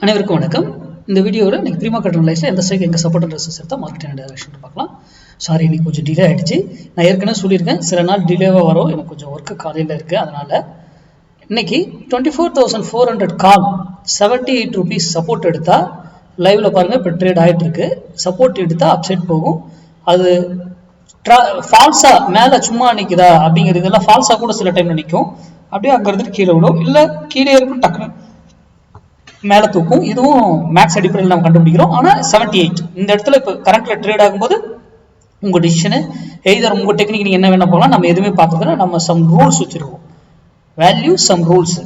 அனைவருக்கும் வணக்கம். இந்த வீடியோவில் இன்னைக்கு ப்ரீமா கட்டர் லைஃப்ல எந்த ஸ்ட்ரைக் எங்கே சப்போர்ட் ட்ரெஸ்ஸஸ் எடுத்தால் மார்க்கெட் அண்ட் டைரக்ஷன் பார்க்கலாம். சாரி, இன்னைக்கு கொஞ்சம் டிலே ஆகிடுச்சு. நான் ஏற்கனவே சொல்லியிருக்கேன், சில நாள் டிலேவாக வரும், எனக்கு கொஞ்சம் ஒர்க்கு காலையில் இருக்குது. அதனால் இன்னைக்கு 24,400 கால் 78 rupees சப்போர்ட் எடுத்தால் லைவில் பாருங்கள், இப்போ ட்ரேட் ஆகிட்டு இருக்கு. சப்போர்ட் எடுத்தால் அப்சைட் போகும். அது ஃபால்ஸா மேலே சும்மா நிற்குதா அப்படிங்கிறதெல்லாம் ஃபால்ஸாக கூட சில டைமில் நிற்கும். அப்படியே அங்கே இருந்துட்டு கீழே விடும், இல்லை கீழே இருக்கும் டக்குன்னு மேலே தூக்கும். இதுவும் மேக்ஸ் அடிப்படையில் நம்ம கண்டுபிடிக்கிறோம். ஆனால் 78 இந்த இடத்துல இப்போ கரண்ட்ல ட்ரேட் ஆகும்போது உங்கள் டிசிஷனு எய்தர் உங்கள் டெக்னிக் நீங்கள் என்ன வேணா போகலாம். நம்ம எதுவுமே பார்க்கறதுல நம்ம சம் ரூல்ஸ் வச்சிருக்கோம், வேல்யூ சம் ரூல்ஸ்.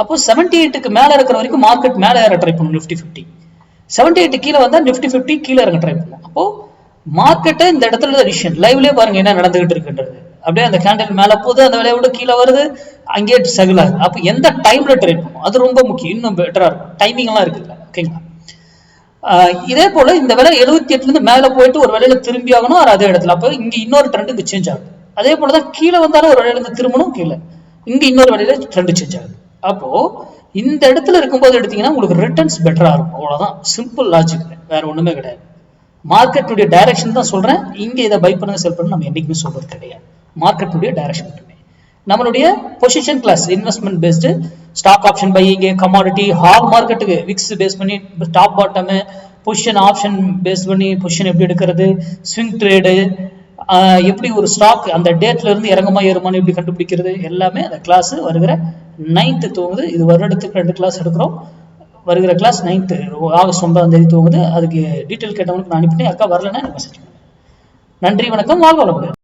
அப்போ 78க்கு மேலே இருக்கிற வரைக்கும் மார்க்கெட் மேலே ஏற ட்ரை பண்ணும். நிஃப்டி 50 78 கீழே வந்தால் நிஃப்டி 50 கீழே இறங்க ட்ரை பண்ணும். அப்போ மார்க்கெட்டை இந்த இடத்துல டிசிஷன் லைவ்லேயே பாருங்க என்ன நடந்துகிட்டு இருக்குன்றது. அப்படியே அந்த கேண்டில் மேலே போகுது, அந்த விலையோட கீழே வருது, அங்கேயே செகில் ஆகுது. அப்போ எந்த டைம்ல ட்ரேட் பண்ணும் அது ரொம்ப முக்கியம். இன்னும் பெட்டரா இருக்கும், டைமிங் எல்லாம் இருக்குல்ல. ஓகேங்களா? இதே போல இந்த விலை 78 மேலே போயிட்டு ஒரு வேலையில திரும்பி ஆகணும் அதே இடத்துல. அப்போ இங்க இன்னொரு ட்ரெண்ட் இங்க சேஞ்ச் ஆகுது. அதே போலதான் கீழே வந்தாலும் ஒரு வேலையில திரும்பணும், கீழே இங்க இன்னொரு வேலையில ட்ரெண்ட் சேஞ்ச் ஆகுது. அப்போ இந்த இடத்துல இருக்கும்போது எடுத்தீங்கன்னா உங்களுக்கு ரிட்டர்ன்ஸ் பெட்டரா இருக்கும். அவ்வளவுதான், சிம்பிள் லாஜிக், வேற ஒண்ணுமே கிடையாது. மார்க்கெட்டுடைய டைரக்ஷன் தான் சொல்றேன். இங்க இதை பை பண்ணுங்க செல் பண்ணுங்க நம்ம என்னைக்குமே சொல்றது கிடையாது. மார்க்கெட்டுடைய டைரக்ஷன் மட்டுமே. நம்மளுடைய position class investment based stock option buying, commodity, ஹால் மார்க்கெட்டுக்கு விக்ஸ் பேஸ் பண்ணி top bottom, position option base பண்ணி பொசிஷன் எப்படி எடுக்கிறது, ஸ்விங் ட்ரேடு, எப்படி ஒரு ஸ்டாக் அந்த டேட்ல இருந்து இறங்குமா ஏறுமான்னு எப்படி கண்டுபிடிக்கிறது, எல்லாமே அந்த கிளாஸ் வருகிற 9th துவங்குது. இது வருடத்துக்கு 2 கிளாஸ் எடுக்கிறோம். வருகிற கிளாஸ் 9th ஆகஸ்ட் 9 துவங்குது. அதுக்கு டீட்டெயில் கேட்டவங்களுக்கு நான் அனுப்பிட்டேன். அக்கா வரலன்னா எனக்கு மெசேஜ் பண்ணுங்க. நன்றி, வணக்கம், வாழ்க வளமுடன்.